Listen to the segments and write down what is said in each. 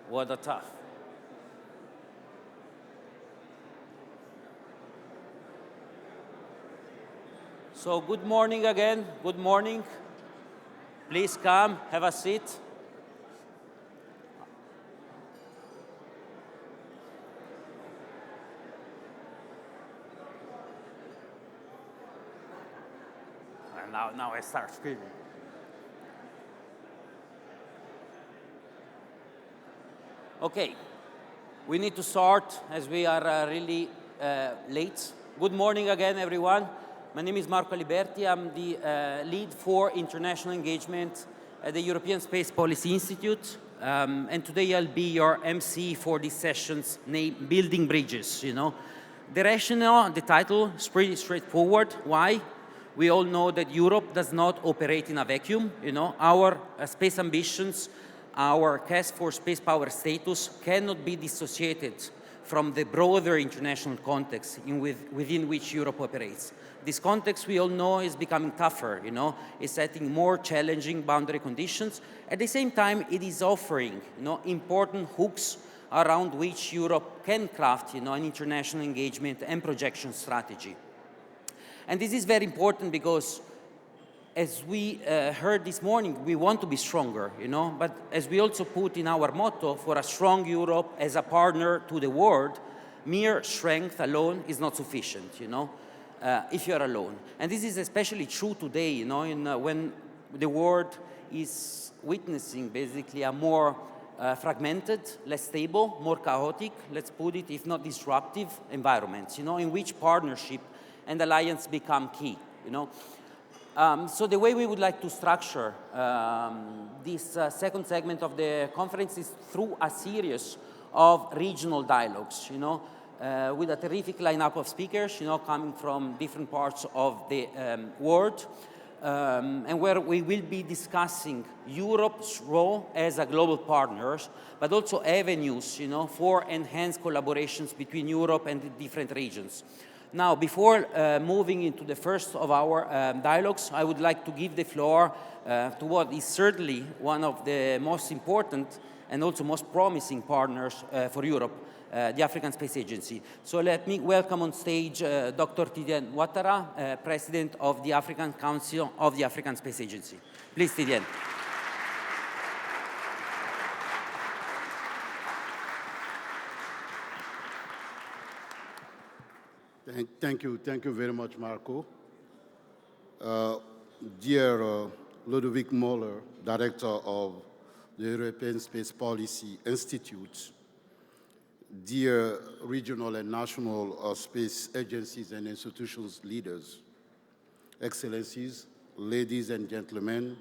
What a tough. So good morning again. Good morning. Please come, have a seat. And now I start screaming. Okay, we need to start as we are really late. Good morning again, everyone. My name is Marco Aliberti. I'm the lead for international engagement at the European Space Policy Institute. And today I'll be your MC for these sessions named Building Bridges, The rationale, the title is pretty straightforward. Why? We all know that Europe does not operate in a vacuum. Our space ambitions, our quest for space power status cannot be dissociated from the broader international context within which Europe operates. This context, we all know, is becoming tougher, It's setting more challenging boundary conditions. At the same time, it is offering, important hooks around which Europe can craft, an international engagement and projection strategy. And this is very important because, as we heard this morning, we want to be stronger, but as we also put in our motto, for a strong Europe as a partner to the world, mere strength alone is not sufficient, if you're alone. And this is especially true today, when the world is witnessing basically a more fragmented, less stable, more chaotic, let's put it, if not disruptive environments, in which partnership and alliance become key, So the way we would like to structure this second segment of the conference is through a series of regional dialogues, with a terrific lineup of speakers, coming from different parts of the world, and where we will be discussing Europe's role as a global partner, but also avenues, for enhanced collaborations between Europe and the different regions. Now, before moving into the first of our dialogues, I would like to give the floor to what is certainly one of the most important and also most promising partners for Europe, the African Space Agency. So let me welcome on stage Dr. Tidiane Ouattara, President of the African Council of the African Space Agency. Please, Tidiane. Thank you very much, Marco. Dear Ludovic Moller, Director of the European Space Policy Institute, dear regional and national space agencies and institutions leaders, Excellencies, ladies and gentlemen,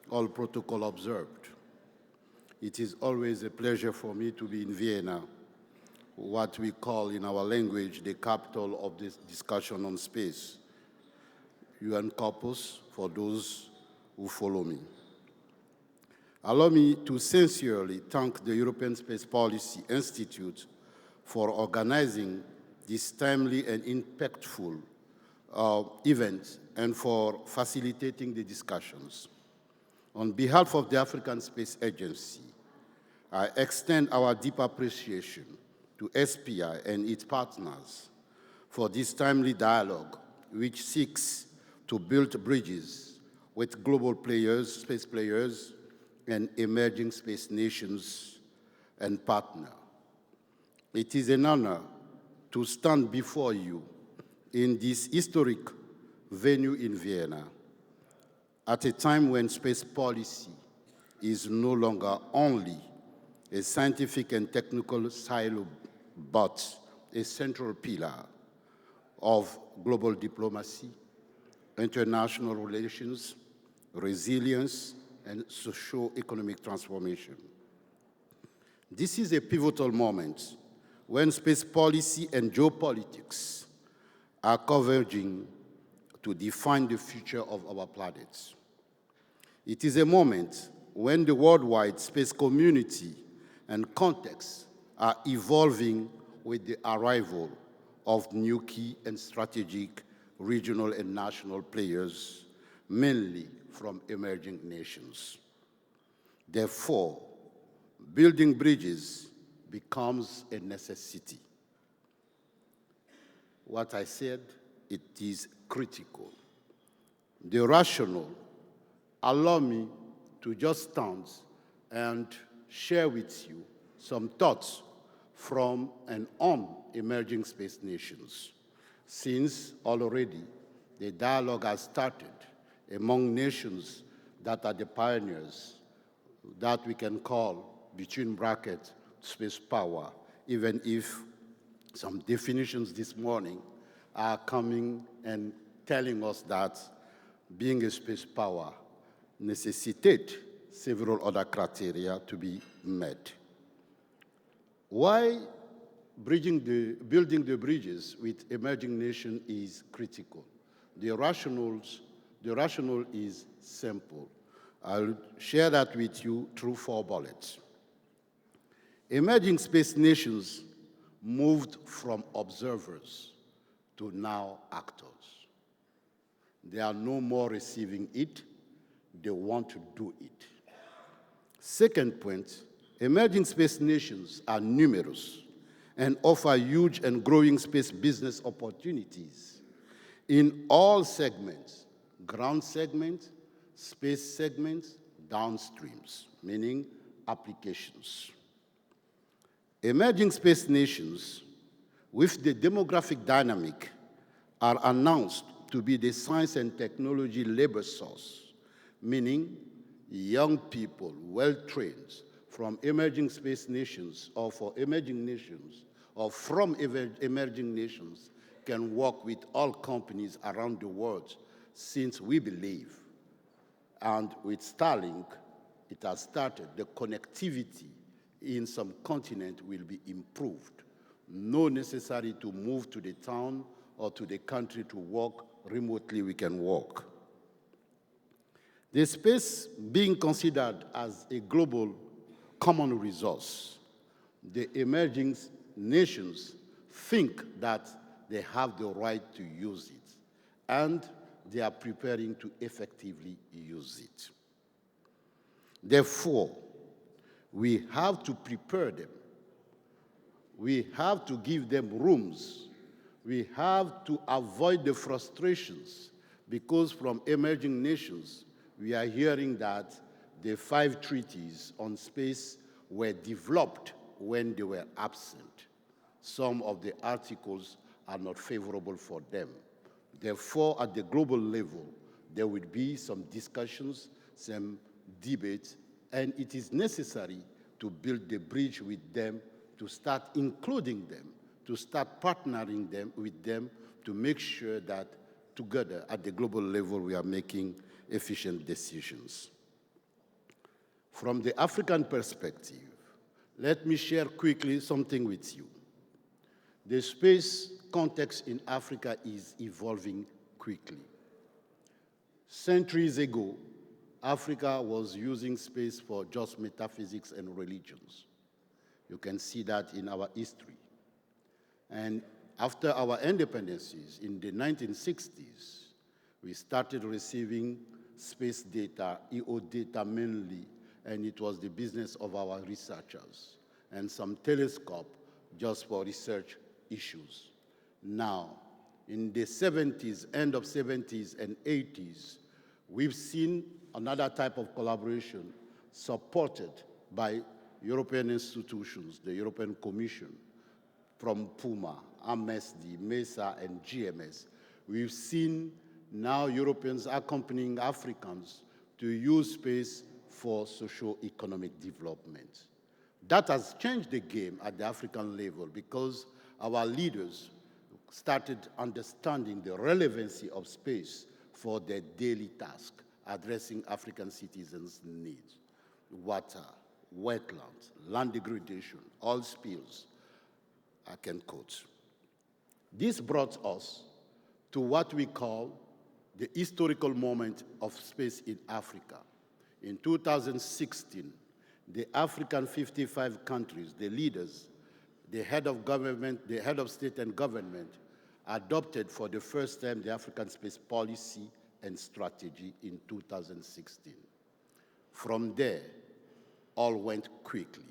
all protocol observed. It is always a pleasure for me to be in Vienna, what we call in our language the capital of this discussion on space, UN Corpus for those who follow me. Allow me to sincerely thank the European Space Policy Institute for organizing this timely and impactful event and for facilitating the discussions. On behalf of the African Space Agency, I extend our deep appreciation to ESPI and its partners for this timely dialogue, which seeks to build bridges with global players, space players, and emerging space nations and partners. It is an honor to stand before you in this historic venue in Vienna at a time when space policy is no longer only a scientific and technical silo, but a central pillar of global diplomacy, international relations, resilience, and socio-economic transformation. This is a pivotal moment when space policy and geopolitics are converging to define the future of our planet. It is a moment when the worldwide space community and context are evolving with the arrival of new key and strategic regional and national players, mainly from emerging nations. Therefore, building bridges becomes a necessity. What I said, it is critical. The rationale, allow me to just stand and share with you some thoughts from and on emerging space nations, since already the dialogue has started among nations that are the pioneers, that we can call, between brackets, space power, even if some definitions this morning are coming and telling us that being a space power necessitates several other criteria to be met. Why building the bridges with emerging nations is critical? The rationale is simple. I'll share that with you through 4 bullets. Emerging space nations moved from observers to now actors. They are no more receiving it, they want to do it. Second point, emerging space nations are numerous and offer huge and growing space business opportunities in all segments, ground segments, space segments, downstreams, meaning applications. Emerging space nations, with the demographic dynamic, are announced to be the science and technology labor source, meaning young people, well-trained, from emerging space nations or for emerging nations or from emerging nations can work with all companies around the world, since we believe, and with Starlink, it has started, the connectivity in some continent will be improved. No necessary to move to the town or to the country to work. Remotely we can work. The space being considered as a global common resource, the emerging nations think that they have the right to use it, and they are preparing to effectively use it. Therefore, we have to prepare them. We have to give them rooms. We have to avoid the frustrations, because from emerging nations, we are hearing that the 5 treaties on space were developed when they were absent. Some of the articles are not favorable for them. Therefore, at the global level, there will be some discussions, some debates, and it is necessary to build the bridge with them, to start including them, to start partnering with them, to make sure that together at the global level we are making efficient decisions. From the African perspective, let me share quickly something with you. The space context in Africa is evolving quickly. Centuries ago, Africa was using space for just metaphysics and religions. You can see that in our history. And after our independences in the 1960s, we started receiving space data, EO data mainly, and it was the business of our researchers, and some telescope just for research issues. Now, in the 70s, end of 70s and 80s, we've seen another type of collaboration supported by European institutions, the European Commission, from PUMA, AMSD, MESA, and GMS. We've seen now Europeans accompanying Africans to use space for socio-economic development. That has changed the game at the African level, because our leaders started understanding the relevancy of space for their daily task, addressing African citizens' needs. Water, wetlands, land degradation, oil spills, I can quote. This brought us to what we call the historical moment of space in Africa. In 2016, the African 55 countries, the leaders, the head of government, the head of state and government, adopted for the first time the African space policy and strategy in 2016. From there, all went quickly.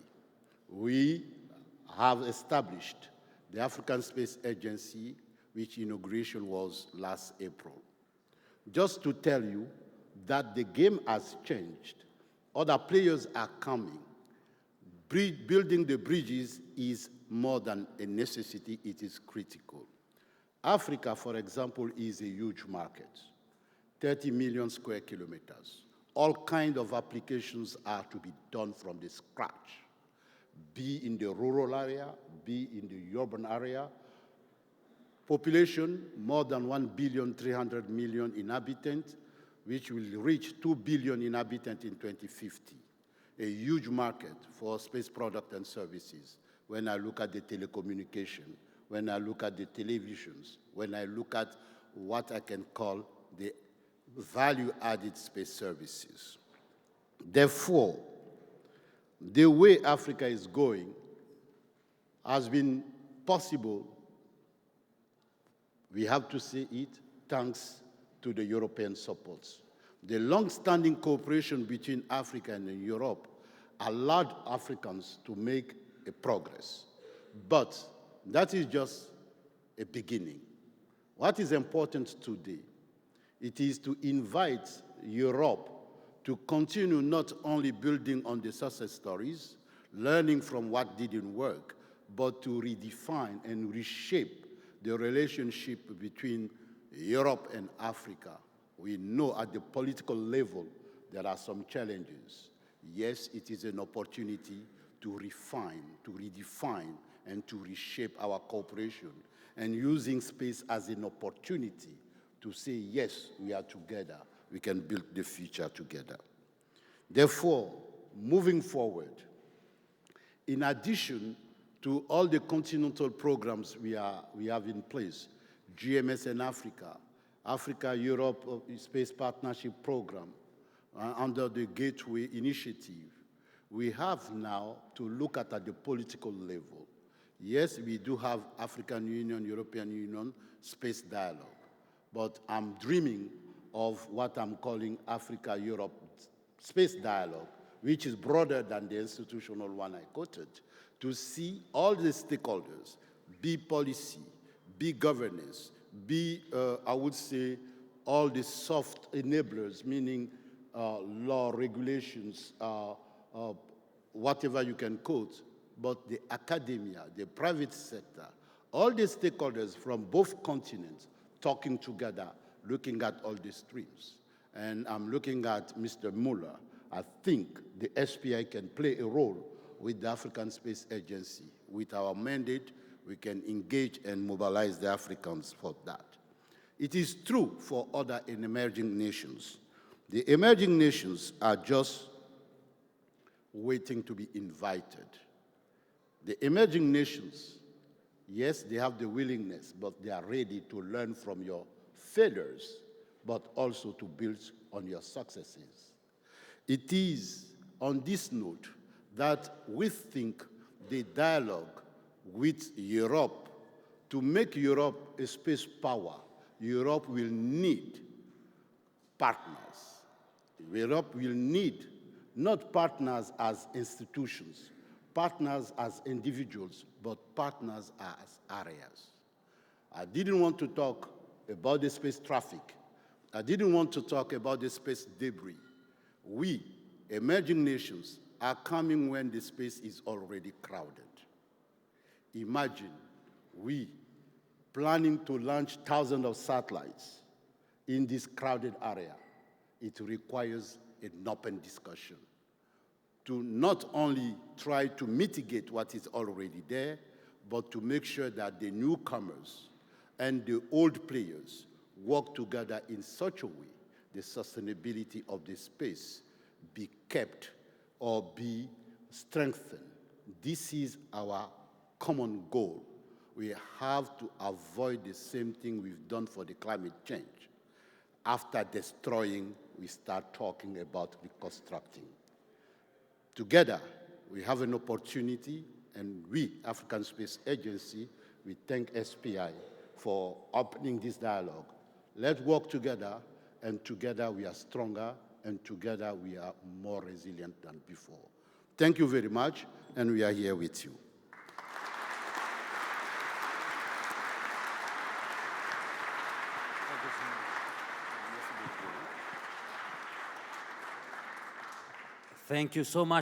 we have established the African Space Agency, which inauguration was last April. Just to tell you that the game has changed. Other players are coming. Building the bridges is more than a necessity, it is critical. Africa, for example, is a huge market, 30 million square kilometers. All kinds of applications are to be done from the scratch, be in the rural area, be in the urban area. Population, more than 1,300,000,000 inhabitants, which will reach 2 billion inhabitants in 2050. A huge market for space products and services. When I look at the telecommunication, when I look at the televisions, when I look at what I can call the value-added space services. Therefore, the way Africa is going has been possible, we have to say it, thanks to the European supports. The long-standing cooperation between Africa and Europe allowed Africans to make a progress. But that is just a beginning. What is important today, it is to invite Europe to continue not only building on the success stories, learning from what didn't work, but to redefine and reshape the relationship between Europe and Africa. We know at the political level there are some challenges. Yes, it is an opportunity to refine, to redefine, and to reshape our cooperation, and using space as an opportunity to say, yes, we are together, we can build the future together. Therefore, moving forward, in addition to all the continental programs we have in place, GMS in Africa, Africa-Europe Space Partnership Program, under the Gateway Initiative, we have now to look at the political level. Yes, we do have African Union, European Union space dialogue, but I'm dreaming of what I'm calling Africa-Europe space dialogue, which is broader than the institutional one I quoted, to see all the stakeholders, be policy, be governance, be, I would say, all the soft enablers, meaning law, regulations, whatever you can quote, but the academia, the private sector, all the stakeholders from both continents talking together, looking at all the streams. And I'm looking at Mr. Muller. I think the SPI can play a role with the African Space Agency. With our mandate, we can engage and mobilize the Africans for that. It is true for other emerging nations. The emerging nations are just waiting to be invited. The emerging nations, yes, they have the willingness, but they are ready to learn from your failures, but also to build on your successes. It is on this note that we think the dialogue with Europe, to make Europe a space power, Europe will need partners. Europe will need not partners as institutions, partners as individuals, but partners as areas. I didn't want to talk about the space traffic. I didn't want to talk about the space debris. We, emerging nations, are coming when the space is already crowded. Imagine we planning to launch thousands of satellites in this crowded area. It requires an open discussion to not only try to mitigate what is already there, but to make sure that the newcomers and the old players work together in such a way the sustainability of the space be kept or be strengthened. This is our common goal. We have to avoid the same thing we've done for the climate change. After destroying, we start talking about reconstructing. Together, we have an opportunity, and we, African Space Agency, we thank SPI for opening this dialogue. Let's work together, and together we are stronger, and together we are more resilient than before. Thank you very much. and we are here with you. Thank you so much.